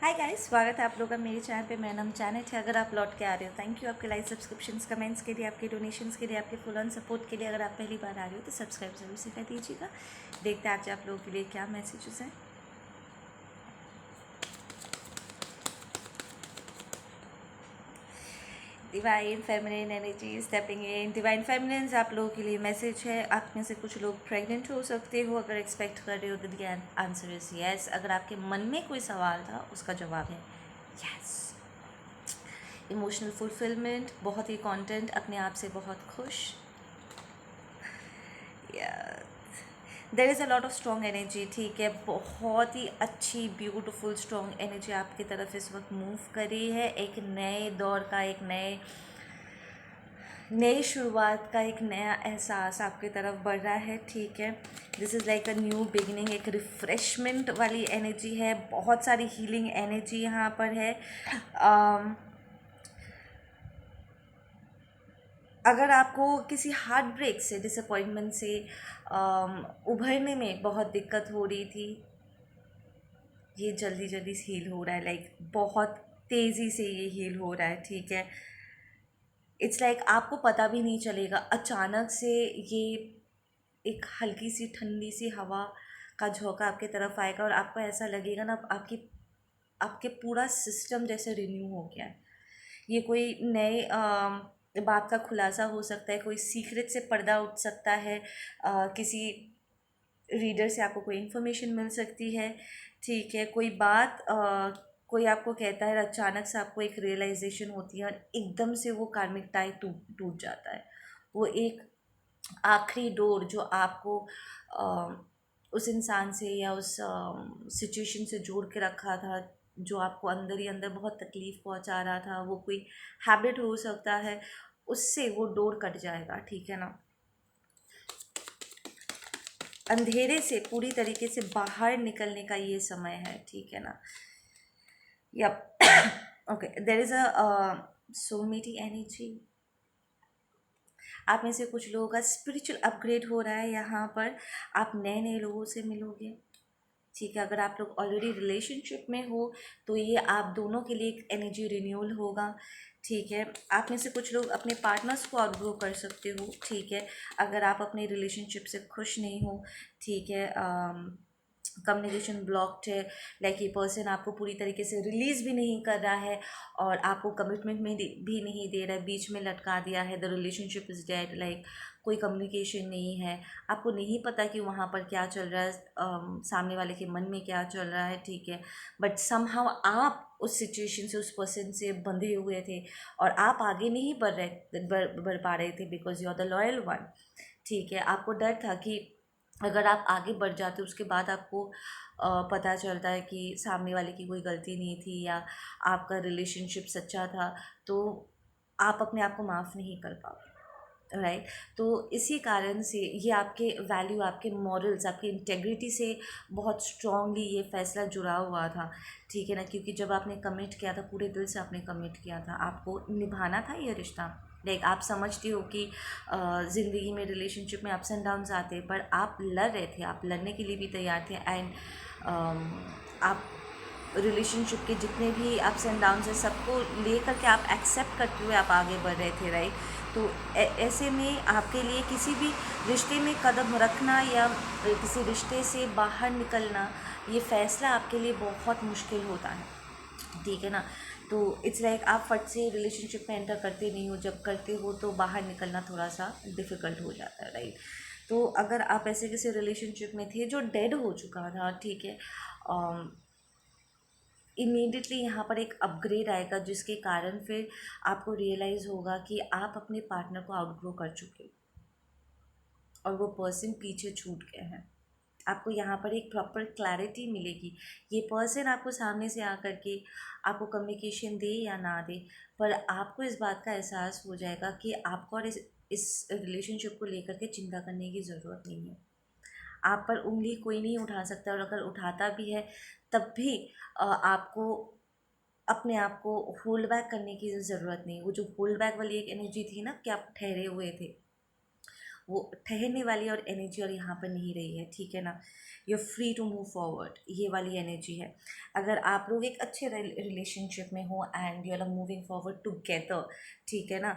Hi guys, स्वागत है आप लोगों का मेरे चैनल पे। मेरा नाम चैनल है। अगर आप लौट के आ रहे हो, थैंक यू आपके लाइक, सब्सक्रिप्शंस, कमेंट्स के लिए, आपके डोनेशंस के लिए, आपके फुल ऑन सपोर्ट के लिए। अगर आप पहली बार आ रहे हो तो सब्सक्राइब जरूर से कर दीजिएगा। देखते हैं आज आप लोगों के लिए क्या मैसेजेस हैं। डिवाइन फेमिनिन एनर्जी स्टेपिंग इन। डिवाइन फेमिनिन आप लोगों के लिए मैसेज है। आप में से कुछ लोग प्रेग्नेंट हो सकते हो। अगर एक्सपेक्ट कर रहे हो तो द आंसर इज यस। अगर आपके मन में कोई सवाल था उसका जवाब है यस। इमोशनल फुलफिलमेंट, बहुत ही कंटेंट, अपने आप से बहुत खुश। देर is a lot of strong energy. ठीक है, बहुत ही अच्छी ब्यूटीफुल स्ट्रॉन्ग एनर्जी आपकी तरफ इस वक्त मूव कर रही है। एक नए दौर का, एक नई शुरुआत का एक नया एहसास आपकी तरफ बढ़ रहा है। ठीक है, this is like a new beginning. एक रिफ्रेशमेंट वाली एनर्जी है, बहुत सारी हीलिंग एनर्जी यहाँ पर है। अगर आपको किसी हार्ट ब्रेक से, डिसअपॉइंटमेंट से उभरने में बहुत दिक्कत हो रही थी, ये जल्दी जल्दी हील हो रहा है। लाइक बहुत तेज़ी से ये हील हो रहा है। ठीक है, इट्स लाइक आपको पता भी नहीं चलेगा, अचानक से ये एक हल्की सी ठंडी सी हवा का झोंका आपकी तरफ आएगा और आपको ऐसा लगेगा ना, आपके पूरा सिस्टम जैसे रिन्यू हो गया है। ये कोई नए बात का खुलासा हो सकता है, कोई सीक्रेट से पर्दा उठ सकता है, किसी रीडर से आपको कोई इन्फॉर्मेशन मिल सकती है। ठीक है, कोई बात कोई आपको कहता है, अचानक से आपको एक रियलाइजेशन होती है और एकदम से वो कार्मिक टाई टूट टूट जाता है। वो एक आखिरी डोर जो आपको उस इंसान से या उस सिचुएशन से जोड़ के रखा था, जो आपको अंदर ही अंदर बहुत तकलीफ़ पहुंचा रहा था, वो कोई हैबिट हो सकता है, उससे वो डोर कट जाएगा। ठीक है ना, अंधेरे से पूरी तरीके से बाहर निकलने का ये समय है। ठीक है ना, yup. Okay, there is a सोलमेटी एनर्जी। आप में से कुछ लोगों का स्पिरिचुअल अपग्रेड हो रहा है यहाँ पर। आप नए नए लोगों से मिलोगे। ठीक है, अगर आप लोग ऑलरेडी रिलेशनशिप में हो तो ये आप दोनों के लिए एक एनर्जी रिन्यूअल होगा। ठीक है, आप में से कुछ लोग अपने पार्टनर्स को आउटग्रो कर सकते हो। ठीक है, अगर आप अपने रिलेशनशिप से खुश नहीं हो, ठीक है, कम्युनिकेशन ब्लॉक्ड है, लाइक ये पर्सन आपको पूरी तरीके से रिलीज़ भी नहीं कर रहा है और आपको कमिटमेंट में भी नहीं दे रहा है, बीच में लटका दिया है, the relationship is dead. Like कोई कम्युनिकेशन नहीं है, आपको नहीं पता कि वहाँ पर क्या चल रहा है, सामने वाले के मन में क्या चल रहा है। ठीक है, बट समहाउ आप उस सिचुएशन से, उस पर्सन से बंधे हुए थे और आप आगे नहीं बढ़ पा रहे थे, because you are the loyal one. ठीक है, आपको डर था कि अगर आप आगे बढ़ जाते उसके बाद आपको पता चलता है कि सामने वाले की कोई गलती नहीं थी या आपका रिलेशनशिप सच्चा था, तो आप अपने आप को माफ़ नहीं कर पाओगे। राइट, तो इसी कारण से ये आपके वैल्यू, आपके मॉरल्स, आपकी इंटेग्रिटी से बहुत स्ट्रांगली ये फैसला जुड़ा हुआ था। ठीक है ना, क्योंकि जब आपने कमिट किया था, पूरे दिल से आपने कमिट किया था, आपको निभाना था ये रिश्ता। लाइक आप समझती हो कि ज़िंदगी में, रिलेशनशिप में अप्स एंड डाउन्स आते हैं, पर आप लड़ रहे थे, आप लड़ने के लिए भी तैयार थे। एंड आप रिलेशनशिप के जितने भी अप्स एंड डाउन्स हैं सबको लेकर के आप एक्सेप्ट करते हुए आप आगे बढ़ रहे थे। राइट, तो ऐसे में आपके लिए किसी भी रिश्ते में कदम रखना या किसी रिश्ते से बाहर निकलना, ये फ़ैसला आपके लिए बहुत मुश्किल होता है। ठीक है ना, तो इट्स लाइक आप फट से रिलेशनशिप में एंटर करते नहीं हो, जब करते हो तो बाहर निकलना थोड़ा सा डिफ़िकल्ट हो जाता है। राइट, तो अगर आप ऐसे किसी रिलेशनशिप में थे जो डेड हो चुका था, ठीक है, इमीडिएटली यहाँ पर एक अपग्रेड आएगा जिसके कारण फिर आपको रियलाइज़ होगा कि आप अपने पार्टनर को आउटग्रो कर चुके और वो पर्सन पीछे छूट गए हैं। आपको यहाँ पर एक प्रॉपर क्लैरिटी मिलेगी। ये पर्सन आपको सामने से आकर के आपको कम्युनिकेशन दे या ना दे, पर आपको इस बात का एहसास हो जाएगा कि आपको और इस रिलेशनशिप को लेकर के चिंता करने की ज़रूरत नहीं है। आप पर उंगली कोई नहीं उठा सकता, और अगर उठाता भी है तब भी आपको अपने आप को होल्ड बैक करने की ज़रूरत नहीं। वो जो होल्ड बैक वाली एक एनर्जी थी ना, कि आप ठहरे हुए थे, वो ठहरने वाली और एनर्जी और यहाँ पर नहीं रही है, ठीक है ना। You free to move forward, ये वाली एनर्जी है। अगर आप लोग एक अच्छे रिलेशनशिप में हो and you are moving forward together, ठीक है ना,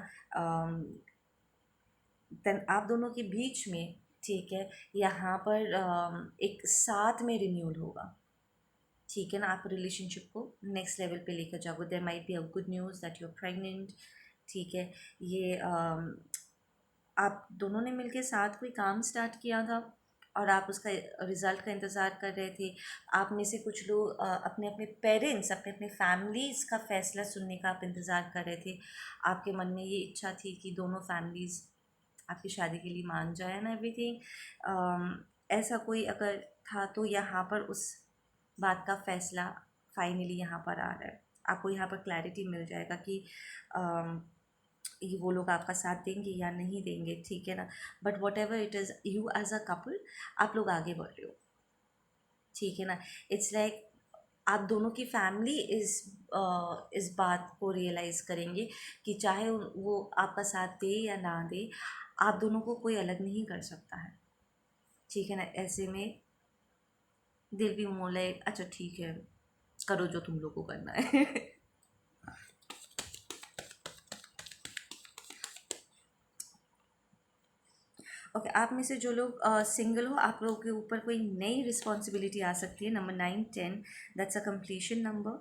देन आप दोनों के बीच में, ठीक है, यहाँ पर एक साथ में रिन्यूअल होगा, ठीक है ना। आप रिलेशनशिप को नेक्स्ट लेवल पे लेकर जाओगे। There might be a good news that you are pregnant, ठीक है। ये आप दोनों ने मिलके साथ कोई काम स्टार्ट किया था और आप उसका रिज़ल्ट का इंतज़ार कर रहे थे। आप में से कुछ लोग अपने अपने पेरेंट्स, अपने अपने फैमिलीज़ का फ़ैसला सुनने का आप इंतज़ार कर रहे थे। आपके मन में ये इच्छा थी कि दोनों फैमिलीज़ आपकी शादी के लिए मान जाए एंड एवरीथिंग। ऐसा कोई अगर था तो यहाँ पर उस बात का फ़ैसला फाइनली यहाँ पर आ रहा है। आपको यहाँ पर क्लैरिटी मिल जाएगा कि ये वो लोग आपका साथ देंगे या नहीं देंगे, ठीक है ना। But whatever it is, you as a couple आप लोग आगे बढ़ रहे हो, ठीक है ना। इट्स लाइक आप दोनों की फैमिली इस बात को रियलाइज़ करेंगे कि चाहे वो आपका साथ दे या ना दे, आप दोनों को कोई अलग नहीं कर सकता है, ठीक है ना। ऐसे में दिल भी मोर लाइक अच्छा ठीक है, करो जो तुम लोग को करना है। ओके, आप में से जो लोग सिंगल हो, आप लोगों के ऊपर कोई नई रिस्पॉन्सिबिलिटी आ सकती है। Number 9 10 that's a completion number,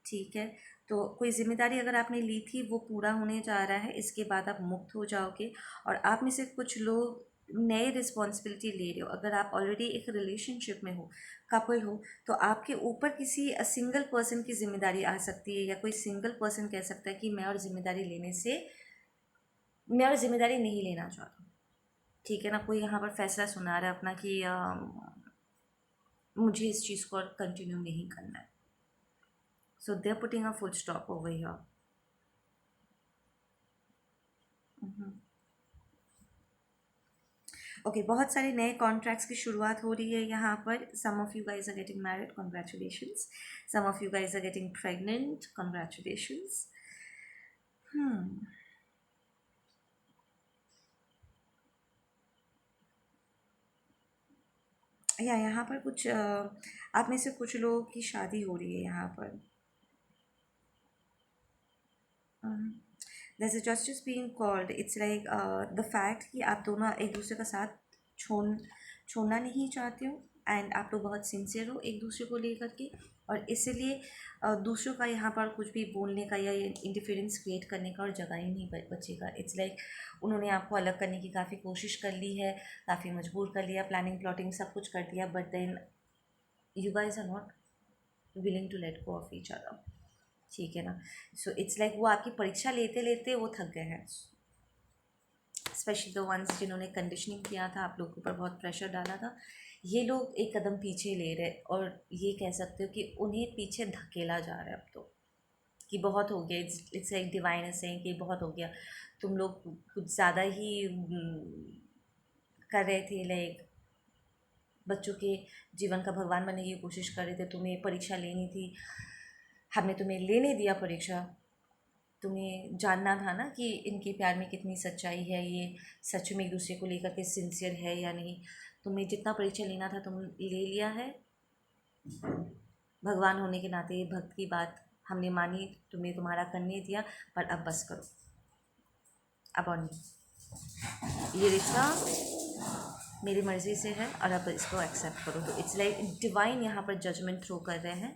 ठीक है। तो कोई जिम्मेदारी अगर आपने ली थी वो पूरा होने जा रहा है, इसके बाद आप मुक्त हो जाओगे। और आप में से कुछ लोग नई रिस्पॉन्सिबिलिटी ले रहे हो। अगर आप ऑलरेडी एक रिलेशनशिप में हो, कपल हो, तो आपके ऊपर किसी सिंगल पर्सन की जिम्मेदारी आ सकती है, या कोई सिंगल पर्सन कह सकता है कि मैं और जिम्मेदारी नहीं लेना चाहता, ठीक है ना। कोई यहाँ पर फैसला सुना रहा है अपना कि मुझे इस चीज़ को कंटिन्यू नहीं करना है। So they are putting a full stop over here. Okay, बहुत सारे नए कॉन्ट्रैक्ट्स की शुरुआत हो रही है यहाँ पर। Some of you guys are getting married, congratulations. Some of you guys are getting pregnant, congratulations. या यहाँ पर कुछ आप में से कुछ लोगों की शादी हो रही है यहाँ पर। there's a justice being called. It's like the fact कि आप दोनों एक दूसरे का साथ छोड़ना नहीं चाहते हो एंड आप लोग बहुत सिंसियर हो एक दूसरे को लेकर के, और इसलिए दूसरों का यहाँ पर कुछ भी बोलने का या इंटरफेरेंस क्रिएट करने का और जगह ही नहीं बचेगा। इट्स लाइक उन्होंने आपको अलग करने की काफ़ी कोशिश कर ली है, काफ़ी मजबूर कर लिया, प्लानिंग प्लॉटिंग सब कुछ कर दिया, but then you guys are not willing to let go of each other, ठीक है ना। सो इट्स लाइक वो आपकी परीक्षा लेते लेते वो थक गए हैं, स्पेशली द वंस जिन्होंने कंडीशनिंग किया था, आप लोगों के ऊपर बहुत प्रेशर डाला था। ये लोग एक कदम पीछे ले रहे, और ये कह सकते हो कि उन्हें पीछे धकेला जा रहा है अब तो, कि बहुत हो गया। इट्स लाइक डिवाइन से कि बहुत हो गया, तुम लोग कुछ ज़्यादा ही कर रहे थे, लाइक बच्चों के जीवन का भगवान बनने की कोशिश कर रहे थे। तुम्हें परीक्षा लेनी थी, हमने तुम्हें लेने दिया परीक्षा। तुम्हें जानना था ना कि इनके प्यार में कितनी सच्चाई है, ये सच में एक दूसरे को लेकर के सिंसियर है या नहीं। तुम्हें जितना परीक्षा लेना था तुम ले लिया है। भगवान होने के नाते भक्त की बात हमने मानी, तुम्हें तुम्हारा करने दिया, पर अब बस करो, अब और नहीं। ये रिश्ता मेरी मर्ज़ी से है और अब इसको एक्सेप्ट करो। तो इट्स लाइक डिवाइन यहाँ पर जजमेंट थ्रो कर रहे हैं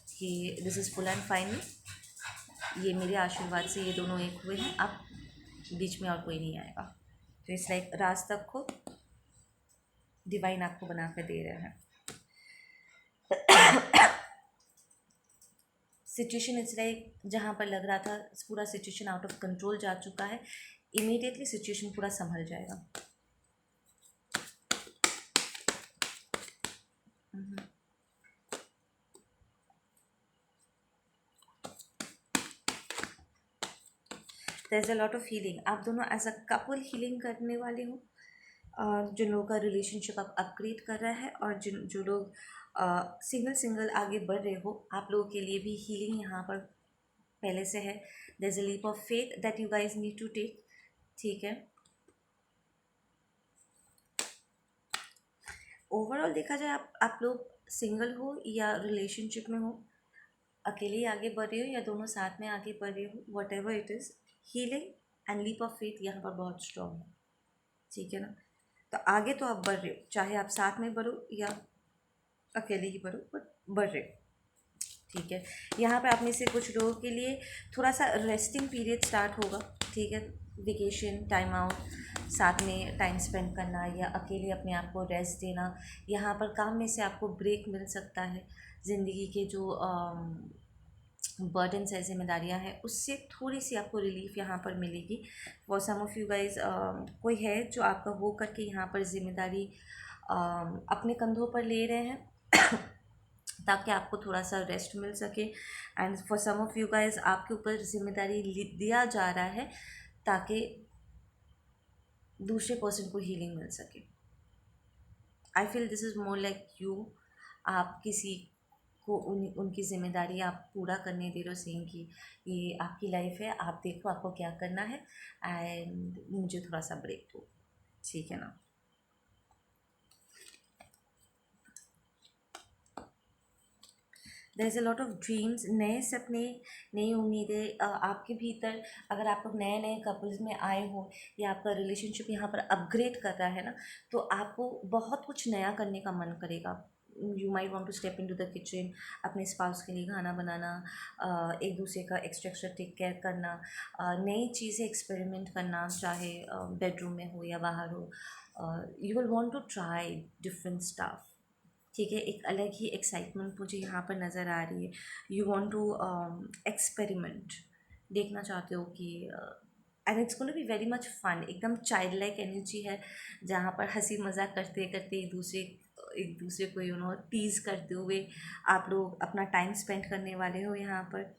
कि this is full and final. ये मेरे आशीर्वाद से ये दोनों एक हुए हैं, अब बीच में और कोई नहीं आएगा। तो इट्स लाइक राज तक को डिवाइन आपको बना कर दे रहे हैं। सिचुएशन इट्स लाइक जहाँ पर लग रहा था पूरा सिचुएशन आउट ऑफ कंट्रोल जा चुका है, इमीडिएटली सिचुएशन पूरा संभल जाएगा। There is a lot of healing. आप दोनों एज अ कपल हीलिंग करने वाले हो। जिन लोगों का रिलेशनशिप आप अपग्रेड कर रहा है, और जो लोग सिंगल आगे बढ़ रहे हो, आप लोगों के लिए भी हीलिंग यहाँ पर पहले से है। There is a leap of faith that you guys need to take, ठीक है। ओवरऑल देखा जाए, आप लोग सिंगल हो या रिलेशनशिप में हो, अकेले ही आगे बढ़ रहे हो या दोनों साथ में आगे बढ़ रहे हो, whatever it is, healing and leap of faith यहाँ पर बहुत स्ट्रॉन्ग है, ठीक है ना। तो आगे तो आप बढ़ रहे हो, चाहे आप साथ में बढ़ो या अकेले ही बढ़ो, बट बढ़ रहे हो, ठीक है। यहाँ पे आप में से कुछ लोगों के लिए थोड़ा सा रेस्टिंग पीरियड स्टार्ट होगा, ठीक है। वेकेशन, टाइम आउट, साथ में टाइम स्पेंड करना या अकेले अपने आप को रेस्ट देना, यहाँ पर काम में से आपको ब्रेक मिल सकता है। ज़िंदगी के जो बर्डन्स है, जिम्मेदारियाँ हैं, उससे थोड़ी सी आपको रिलीफ यहाँ पर मिलेगी। For some of you guys, कोई है जो आपका हो करके यहाँ पर जिम्मेदारी अपने कंधों पर ले रहे हैं ताकि आपको थोड़ा सा रेस्ट मिल सके। And for some of you guys, आपके ऊपर जिम्मेदारी दिया जा रहा है ताकि दूसरे पर्सन को हीलिंग मिल सके। I feel this is more like you. आप किसी को उनकी ज़िम्मेदारी आप पूरा करने दे रहे हो, सेम कि ये आपकी लाइफ है, आप देखो आपको क्या करना है एंड मुझे थोड़ा सा ब्रेक दो, ठीक है ना। There is a lot of dreams, नए सपने, नई उम्मीदें आपके भीतर। अगर आप लोग नए नए कपल्स में आए हो या आपका रिलेशनशिप यहाँ पर अपग्रेड कर रहा है ना, तो आपको बहुत कुछ नया करने का मन करेगा। You might want to step into the kitchen, अपने स्पाउस के लिए खाना बनाना, एक दूसरे का एक्स्ट्रा एक्स्ट्रा टेक केयर करना, नई चीज़ें एक्सपेरिमेंट करना, चाहे बेडरूम में हो या बाहर हो। You will want to try different stuff, ठीक है। एक अलग ही एक्साइटमेंट मुझे यहाँ पर नज़र आ रही है। यू वांट टू एक्सपेरिमेंट, देखना चाहते हो कि and it's gonna be very much fun. एकदम चाइल्ड लाइक एनर्जी है, जहाँ पर हंसी मजाक करते करते एक दूसरे को टीज करते हुए आप लोग अपना टाइम स्पेंड करने वाले हो यहाँ पर।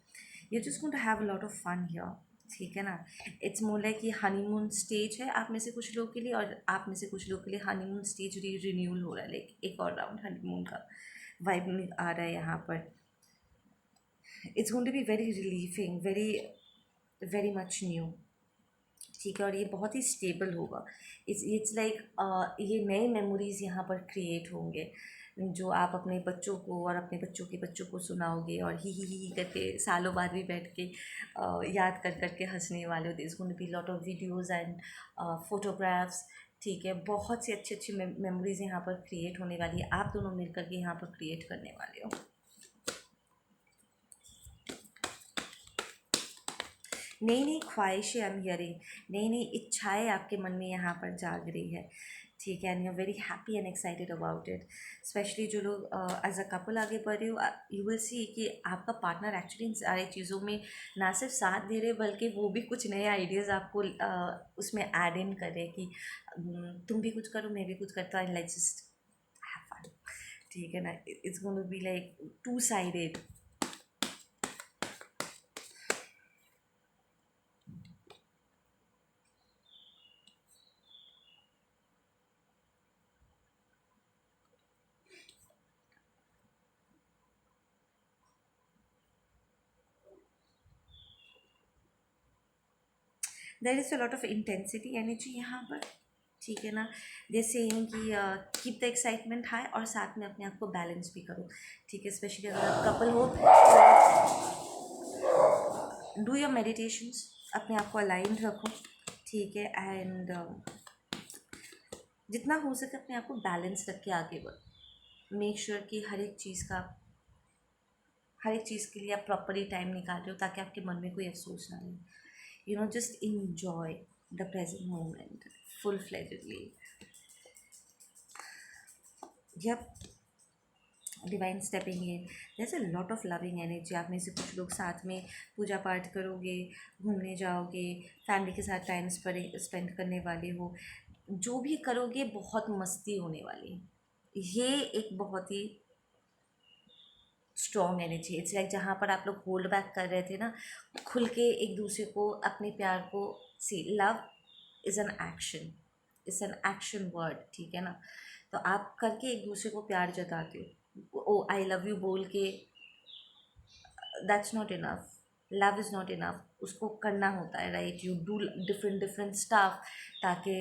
You just going to have a lot of fun here, ठीक है ना। इट्स मोर लाइक ये हनीमून स्टेज है आप में से कुछ लोगों के लिए, और आप में से कुछ लोगों के लिए हनीमून स्टेज रिन्यूअल हो रहा है, लाइक एक और राउंड हनीमून का वाइब आ रहा है यहाँ पर। It's going to be very relieving, very very much new, ठीक है। और ये बहुत ही स्टेबल होगा। इट्स लाइक ये नए मेमोरीज यहाँ पर क्रिएट होंगे, जो आप अपने बच्चों को और अपने बच्चों के बच्चों को सुनाओगे और ही करके सालों बाद भी बैठ के याद कर करके हंसने वाले हो। This going to be lot of videos and photographs, ठीक है। बहुत सी अच्छी अच्छी मेमोरीज यहाँ पर क्रिएट होने वाली है, आप दोनों मिलकर के यहाँ पर क्रिएट करने वाले हो। नई नई ख्वाहिशें, आई एम हियरिंग, नई नई इच्छाएं आपके मन में यहाँ पर जाग रही है, ठीक है। And you are very happy and excited about it. Specially जो लोग एज अ कपल आगे बढ़ रहे हो, यू विल सी कि आपका पार्टनर एक्चुअली इन सारी चीज़ों में ना सिर्फ साथ दे रहे, बल्कि वो भी कुछ नए आइडियाज़ आपको उसमें ऐड इन करे कि तुम भी कुछ करो, मैं भी कुछ करता हूँ, लाइक जस्ट हैव फन, ठीक है ना। It's going to be like two sided. There is a lot of intensity energy यहाँ पर, ठीक है ना। जैसे कि कीप द एक्साइटमेंट हाई और साथ में अपने आप को बैलेंस भी करो, ठीक है। स्पेशली अगर आप कपल हो, डू योर मेडिटेशंस, अपने आप को अलाइन रखो, ठीक है। एंड जितना हो सके अपने आप को बैलेंस रख के आगे बढ़ो। मेक श्योर कि हर एक चीज़ के लिए आप प्रॉपरली टाइम निकाल रहे हो, ताकि आपके मन में कोई अफसोस ना रहे। Just enjoy the present moment full fledgedly. Yep, divine stepping in, there's a lot of loving energy। आप में से कुछ लोग साथ में पूजा पाठ करोगे, घूमने जाओगे, फैमिली के साथ टाइम स्पेंड करने वाले हो, जो भी करोगे बहुत मस्ती होने वाली है। ये एक बहुत ही स्ट्रॉन्ग एनर्जी, इट्स लाइक जहाँ पर आप लोग होल्ड बैक कर रहे थे ना, खुल के एक दूसरे को अपने प्यार को, see love is an action, it's an action word, ठीक है ना। तो आप करके एक दूसरे को प्यार जताते हो, ओ आई लव यू बोल के, that's not enough. Love is not enough, उसको करना होता है, right. You do different different staff, ताकि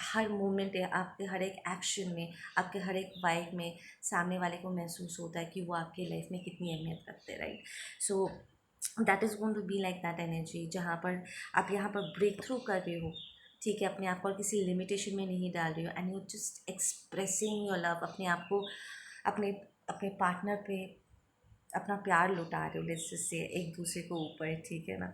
हर मोमेंट आपके हर एक एक्शन में, आपके हर एक वाइब में सामने वाले को महसूस होता है कि वो आपके लाइफ में कितनी अहमियत रखते हैं, right. So that is going to be like that energy, जहाँ पर आप यहाँ पर ब्रेक थ्रू कर रहे हो, ठीक है, अपने आप को और किसी लिमिटेशन में नहीं डाल रही हो, and you just expressing your love, अपने आप को अपने अपने पार्टनर पे अपना प्यार लुटा रहे हो, लेट्स जस्ट से एक दूसरे को ऊपर, ठीक है ना।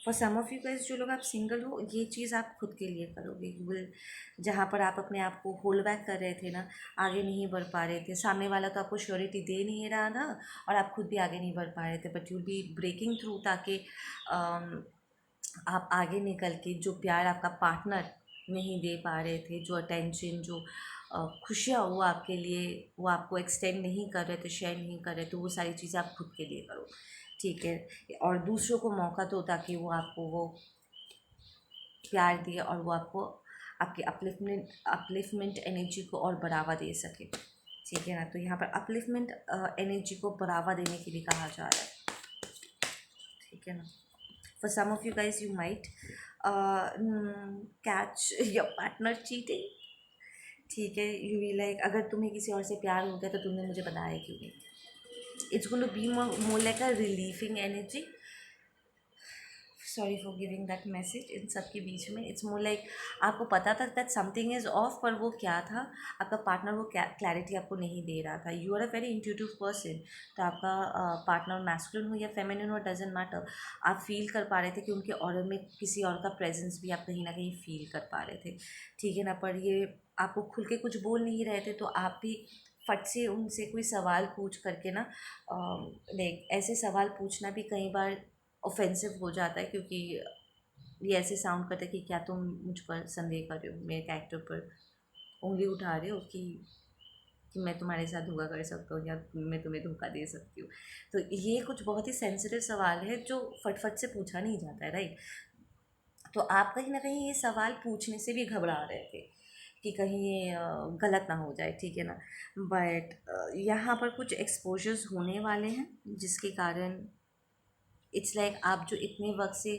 For some of you guys, जो लोग आप सिंगल हो, ये चीज़ आप खुद के लिए करोगे। यू विल, जहाँ पर आप अपने आप को होल्ड बैक कर रहे थे ना, आगे नहीं बढ़ पा रहे थे, सामने वाला तो आपको श्योरिटी दे नहीं रहा था और आप खुद भी आगे नहीं बढ़ पा रहे थे, but you will be breaking through, ताकि आप आगे निकल के जो प्यार आपका पार्टनर नहीं दे पा रहे थे, जो अटेंशन, जो खुशियाँ वो आपके लिए, वो आपको एक्सटेंड नहीं कर रहे थे, शेयर नहीं कर रहे थे, वो सारी चीज़ें आप खुद के लिए करो, ठीक है। और दूसरों को मौका दो ताकि वो आपको वो प्यार दिए और वो आपको आपकी अपलिफ्टमेंट एनर्जी को और बढ़ावा दे सके, ठीक है ना। तो यहाँ पर अपलिफ्टमेंट एनर्जी को बढ़ावा देने के लिए कहा जा रहा है, ठीक है ना। For some of you guys, you might catch your partner cheating, ठीक है। यू बी लाइक, अगर तुम्हें किसी और से प्यार हो गया तो तुमने मुझे बताया क्यों नहीं। It's going to be more like a relieving energy, sorry for giving that message in सब के बीच में। इट्स मोर लाइक आपको पता था दैट समथिंग इज़ ऑफ, पर वो क्या था, आपका पार्टनर वो क्लैरिटी आपको नहीं दे रहा था। You are a very intuitive person, तो आपका पार्टनर मैस्कुलिन हो या फेमिनिन हो, डजेंट मैटर, आप फील कर पा रहे थे कि उनके ऑर्डर में किसी और का प्रेजेंस भी आप कहीं ना कहीं फील कर पा रहे थे, ठीक है ना। पर ये आपको खुल के कुछ बोल नहीं रहे थे, तो आप भी फट से उनसे कोई सवाल पूछ करके ना, लाइक ऐसे सवाल पूछना भी कई बार ऑफेंसिव हो जाता है, क्योंकि ये ऐसे साउंड करता है कि क्या तुम मुझ पर संदेह कर रहे हो, मेरे कैरेक्टर पर उंगली उठा रहे हो कि मैं तुम्हारे साथ धोखा कर सकता हूँ या मैं तुम्हें धोखा दे सकती हूँ। तो ये कुछ बहुत ही सेंसिटिव सवाल है जो फटफट से पूछा नहीं जाता है, राइट। तो आप कहीं ना कहीं ये सवाल पूछने से भी घबरा रहे थे कि कहीं ये गलत ना हो जाए, ठीक है ना। बट यहाँ पर कुछ एक्सपोजर्स होने वाले हैं जिसके कारण इट्स लाइक आप जो इतने वक्त से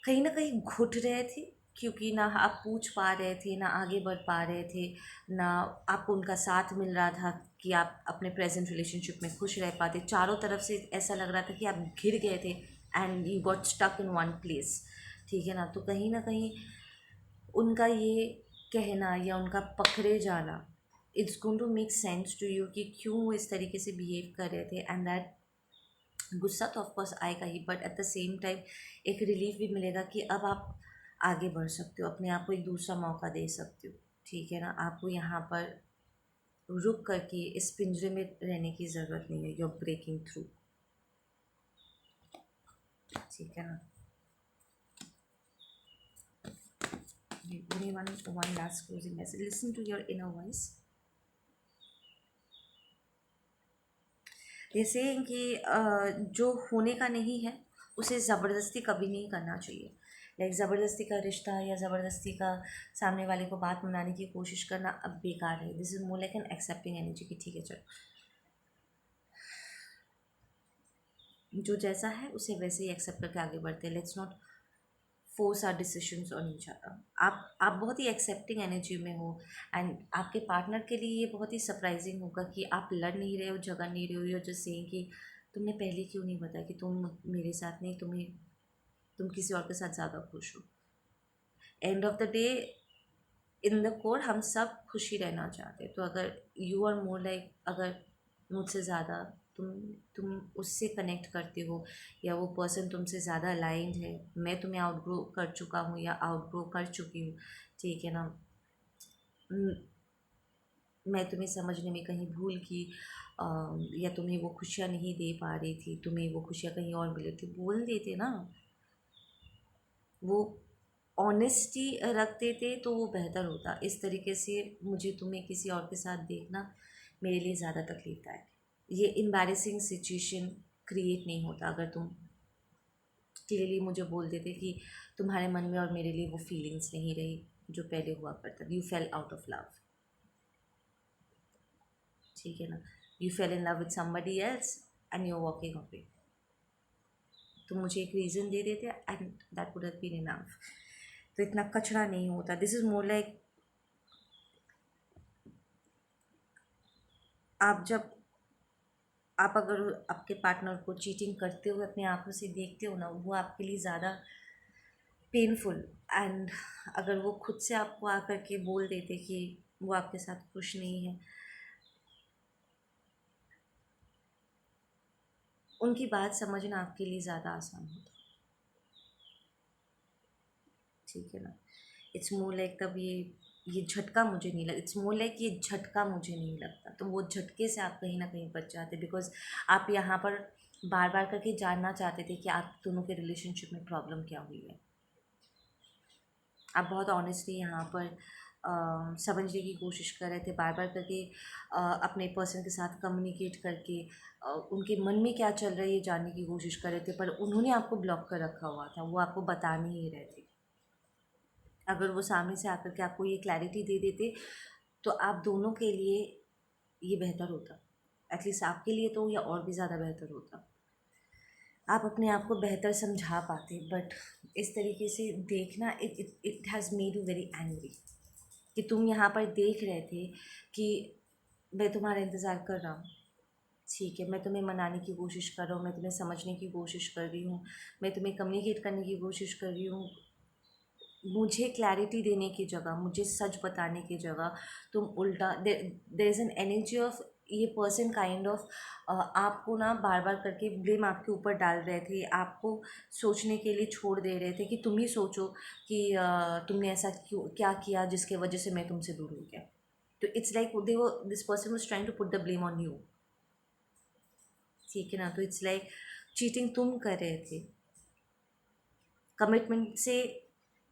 कहीं ना कहीं घुट रहे थे, क्योंकि ना आप पूछ पा रहे थे, ना आगे बढ़ पा रहे थे, ना आपको उनका साथ मिल रहा था कि आप अपने प्रेजेंट रिलेशनशिप में खुश रह पाते, चारों तरफ से ऐसा लग रहा था कि आप घिर गए थे and you got stuck in one place, ठीक है ना। तो कहीं ना कहीं उनका ये कहना या उनका पकड़े जाना, it's going to make sense to you कि क्यों वो इस तरीके से बिहेव कर रहे थे, एंड दैट गुस्सा तो ऑफकोर्स आएगा ही, but at the same time एक रिलीफ भी मिलेगा कि अब आप आगे बढ़ सकते हो, अपने आप को एक दूसरा मौका दे सकते हो, ठीक है ना। आपको यहाँ पर रुक करके इस पिंजरे में रहने की ज़रूरत नहीं है, यू आर ब्रेकिंग थ्रू, ठीक है ना। one last closing message, listen to your inner voice। जैसे कि जो होने का नहीं है उसे ज़बरदस्ती कभी नहीं करना चाहिए, लाइक ज़बरदस्ती का रिश्ता या ज़बरदस्ती का सामने वाले को बात मनाने की कोशिश करना अब बेकार है। This is more like an accepting energy की, ठीक है चलो, जो जैसा है उसे वैसे ही एक्सेप्ट करके आगे बढ़ते हैं। Let's not force our decisions on each other. आप बहुत ही एक्सेप्टिंग एनर्जी में हो, एंड आपके पार्टनर के लिए ये बहुत ही सरप्राइजिंग होगा कि आप लड़ नहीं रहे हो, झगड़ नहीं रहे हो, या जस्ट सेइंग कि तुमने पहले क्यों नहीं बताया कि तुम मेरे साथ नहीं, तुम किसी और के साथ ज़्यादा खुश हो। End of the day, in the core हम सब खुशी रहना चाहते हैं, तो अगर यू आर मोर लाइक, अगर मुझसे ज़्यादा तुम तुम उससे कनेक्ट करते हो, या वो पर्सन तुमसे ज़्यादा अलाइंड है, मैं तुम्हें आउटग्रो कर चुका हूँ या आउटग्रो कर चुकी हूँ, ठीक है ना, मैं तुम्हें समझने में कहीं भूल की, या तुम्हें वो खुशियाँ नहीं दे पा रही थी, तुम्हें वो खुशियाँ कहीं और मिली थी, बोल देते ना, वो ऑनेस्टी रखते थे तो वो बेहतर होता। इस तरीके से मुझे तुम्हें किसी और के साथ देखना मेरे लिए ज़्यादा तकलीफदायक है। ये एम्बैरेसिंग सिचुएशन क्रिएट नहीं होता अगर तुम क्लियरली मुझे बोल देते कि तुम्हारे मन में और मेरे लिए वो फीलिंग्स नहीं रही जो पहले हुआ करता, you fell out of love, ठीक है ना, you fell in love with somebody else, and you are walking away. तुम मुझे एक रीज़न दे देते and that would have been enough. तो इतना कचरा नहीं होता। दिस इज़ मोर लाइक आप जब आप अगर आपके पार्टनर को चीटिंग करते हुए अपनी आंखों से देखते हो ना, वो आपके लिए ज़्यादा पेनफुल। एंड अगर वो खुद से आपको आकर के बोल देते कि वो आपके साथ खुश नहीं है, उनकी बात समझना आपके लिए ज़्यादा आसान होता। ठीक है ना। इट्स मोर लाइक तब ये झटका मुझे नहीं लगा। इट्स मोर लाइक ये झटका मुझे नहीं लगता। तो वो झटके से आप कहीं ना कहीं बच जाते, बिकॉज आप यहाँ पर बार बार करके जानना चाहते थे कि आप दोनों के रिलेशनशिप में प्रॉब्लम क्या हुई है। आप बहुत ऑनेस्टली यहाँ पर समझने की कोशिश कर रहे थे, बार बार करके अपने पर्सन के साथ कम्युनिकेट करके उनके मन में क्या चल रहा है ये जानने की कोशिश कर रहे थे, पर उन्होंने आपको ब्लॉक कर रखा हुआ था, वो आपको बता नहीं रहे थे। अगर वो सामने से आकर के आपको ये क्लैरिटी दे देते तो आप दोनों के लिए ये बेहतर होता। एटलीस्ट आपके लिए तो, या और भी ज़्यादा बेहतर होता। आप अपने आप को बेहतर समझा पाते। बट इस तरीके से देखना, it has made you very angry कि तुम यहाँ पर देख रहे थे कि मैं तुम्हारा इंतज़ार कर रहा हूँ। ठीक है, मैं तुम्हें मनाने की कोशिश कर रहा हूँ, मैं तुम्हें समझने की कोशिश कर रही हूँ, मैं तुम्हें कम्युनिकेट करने की कोशिश कर रही हूँ। मुझे क्लैरिटी देने की जगह, मुझे सच बताने की जगह तुम उल्टा, there is an energy of ये पर्सन काइंड ऑफ आपको ना बार बार करके ब्लेम आपके ऊपर डाल रहे थे, आपको सोचने के लिए छोड़ दे रहे थे कि तुम ही सोचो कि तुमने ऐसा क्यों क्या किया जिसके वजह से मैं तुमसे दूर हो गया। तो it's like this person was trying to put the blame on you. ठीक है ना। तो इट्स लाइक चीटिंग तुम कर रहे थे, कमिटमेंट से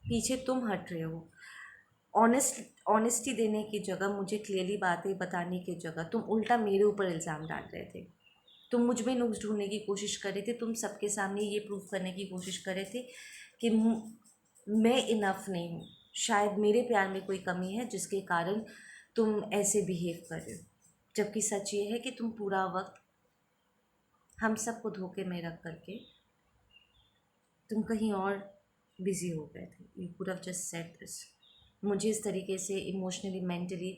पीछे तुम हट रहे हो। ऑनेस्टी देने की जगह, मुझे क्लियरली बातें बताने की जगह तुम उल्टा मेरे ऊपर इल्ज़ाम डाल रहे थे। तुम मुझ में नुक्स ढूंढने की कोशिश कर रहे थे। तुम सबके सामने ये प्रूव करने की कोशिश कर रहे थे कि मैं इनफ नहीं हूँ, शायद मेरे प्यार में कोई कमी है जिसके कारण तुम ऐसे बिहेव कर रहे हो। जबकि सच ये है कि तुम पूरा वक्त हम सबको धोखे में रख करके तुम कहीं और बिज़ी हो गए थे। You could have just said this. मुझे इस तरीके से इमोशनली मेंटली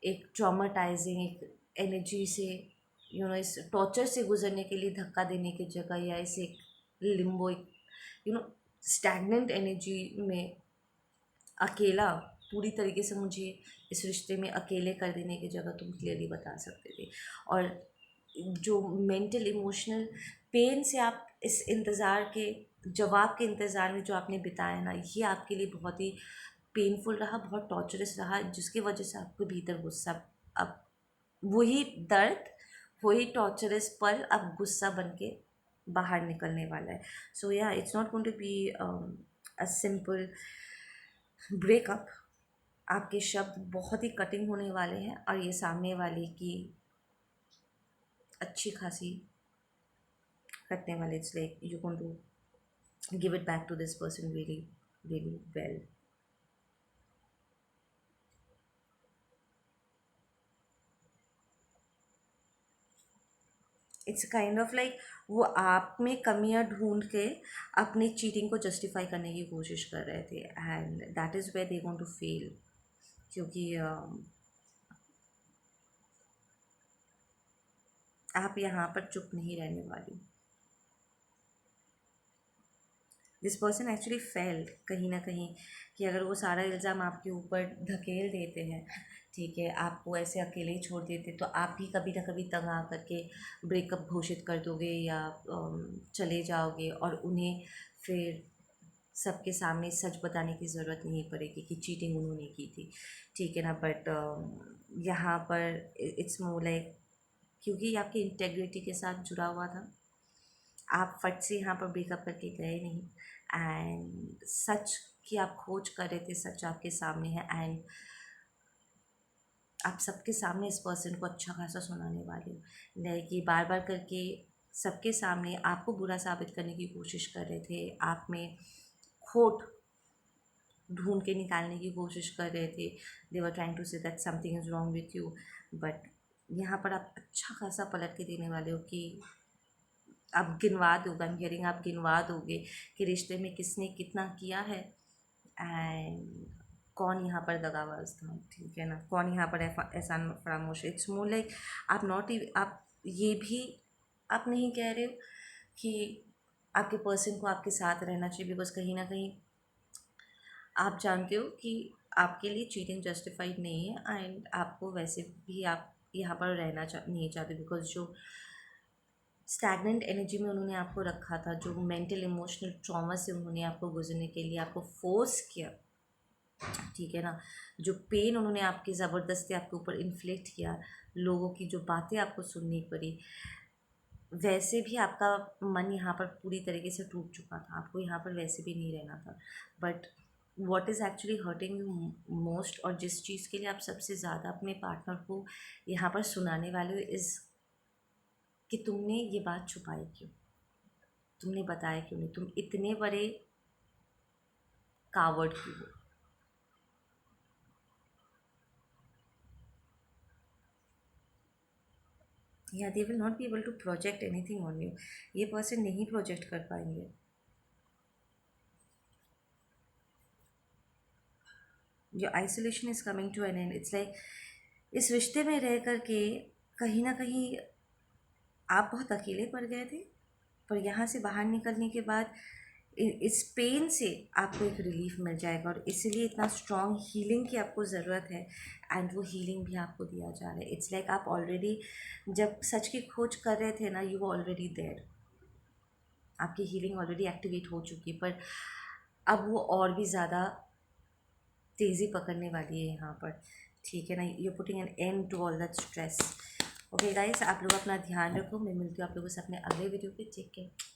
एक ट्रॉमाटाइजिंग एक एनर्जी से इस टॉर्चर से गुजरने के लिए धक्का देने की जगह, या इसे एक लिम्बो, एक स्टैगनेंट एनर्जी में अकेला पूरी तरीके से मुझे इस रिश्ते में अकेले कर देने की जगह तुम क्लियरली बता सकते थे। और जो मेंटल इमोशनल पेन से आप इस इंतज़ार के जवाब के इंतज़ार में जो आपने बिताया ना, ये आपके लिए बहुत ही पेनफुल रहा, बहुत टॉर्चरस रहा, जिसकी वजह से आपके भीतर गुस्सा, अब वही दर्द, वही टॉर्चरस पल अब गुस्सा बन के बाहर निकलने वाला है। सो या it's not going to be a simple breakup. आपके शब्द बहुत ही कटिंग होने वाले हैं और ये सामने वाले की अच्छी खासी कटने वाले। It's like you going to give it back to this person really really well. It's kind of like वो आप में कमियां ढूंढ के अपने चीटिंग को जस्टिफाई करने की कोशिश कर रहे थे, and that is where they going to fail. क्योंकि आप यहाँ पर चुप नहीं रहने वाली। दिस पर्सन एक्चुअली फेल्ड कहीं ना कहीं कि अगर वो सारा इल्ज़ाम आपके ऊपर धकेल देते हैं, ठीक है, आपको ऐसे अकेले ही छोड़ देते, तो आप भी कभी ना कभी तंग आ करके ब्रेकअप घोषित कर दोगे या चले जाओगे, और उन्हें फिर सबके सामने सच बताने की ज़रूरत नहीं पड़ेगी कि चीटिंग उन्होंने की थी। ठीक है ना। बट यहाँ पर इट्स मोर लाइक, क्योंकि ये आपकी इंटेग्रिटी के साथ जुड़ा हुआ था, आप फट से यहाँ पर ब्रेकअप करके गए नहीं, एंड सच की आप खोज कर रहे थे, सच आपके सामने है, एंड आप सबके सामने इस पर्सन को अच्छा खासा सुनाने वाले हो। लाइक ये बार बार करके सबके सामने आपको बुरा साबित करने की कोशिश कर रहे थे, आप में खोट ढूंढ के निकालने की कोशिश कर रहे थे। They were trying to say that something is wrong with you. But यहाँ पर आप अच्छा खासा पलट के देने वाले हो कि आप गिनवा दोगे, आई एम हियरिंग आप गिनवा दोगे कि रिश्ते में किसने कितना किया है एंड कौन यहाँ पर दगाबाज था, ठीक है ना, कौन यहाँ पर एहसान फरामोश। इट्स मोर लाइक आप नॉट, आप ये भी आप नहीं कह रहे हो कि आपके पर्सन को आपके साथ रहना चाहिए, बिकॉज कहीं ना कहीं आप जानते हो कि आपके लिए चीटिंग जस्टिफाइड नहीं है एंड आपको वैसे भी आप यहाँ पर रहना नहीं चाहते, बिकॉज जो स्टैगनेंट एनर्जी में उन्होंने आपको रखा था, जो मेंटल इमोशनल ट्रॉमा से उन्होंने आपको गुजरने के लिए आपको फोर्स किया, ठीक है ना, जो पेन उन्होंने आपकी ज़बरदस्ती आपके ऊपर इन्फ्लिक्ट किया, लोगों की जो बातें आपको सुननी पड़ी, वैसे भी आपका मन यहाँ पर पूरी तरीके से टूट चुका था, आपको यहाँ पर वैसे भी नहीं रहना था। But what is actually hurting you most, और जिस चीज़ के लिए आप सबसे ज़्यादा अपने पार्टनर को यहाँ पर सुनाने वाले हो, इज़ कि तुमने ये बात छुपाई क्यों, तुमने बताया क्यों नहीं, तुम इतने बड़े कावर्ड क्यों हो। या they will not be able to project anything on you, ये पर्सन नहीं प्रोजेक्ट कर पाएंगे। जो isolation is coming to an end, it's like इस रिश्ते में रह कर के कहीं ना कहीं आप बहुत अकेले पड़ गए थे, पर यहाँ से बाहर निकलने के बाद इस पेन से आपको एक रिलीफ मिल जाएगा, और इसीलिए इतना स्ट्रॉन्ग हीलिंग की आपको ज़रूरत है एंड वो हीलिंग भी आपको दिया जा रहा है। इट्स लाइक आप ऑलरेडी जब सच की खोज कर रहे थे ना, यू ऑलरेडी देयर, आपकी हीलिंग ऑलरेडी एक्टिवेट हो चुकी, पर अब वो और भी ज़्यादा तेज़ी पकड़ने वाली है यहाँ पर, ठीक है ना। You putting an end to all that stress. Okay guys, आप लोग अपना ध्यान रखो, मैं मिलती हूँ आप लोगों से अपने अगले वीडियो पे। Take care.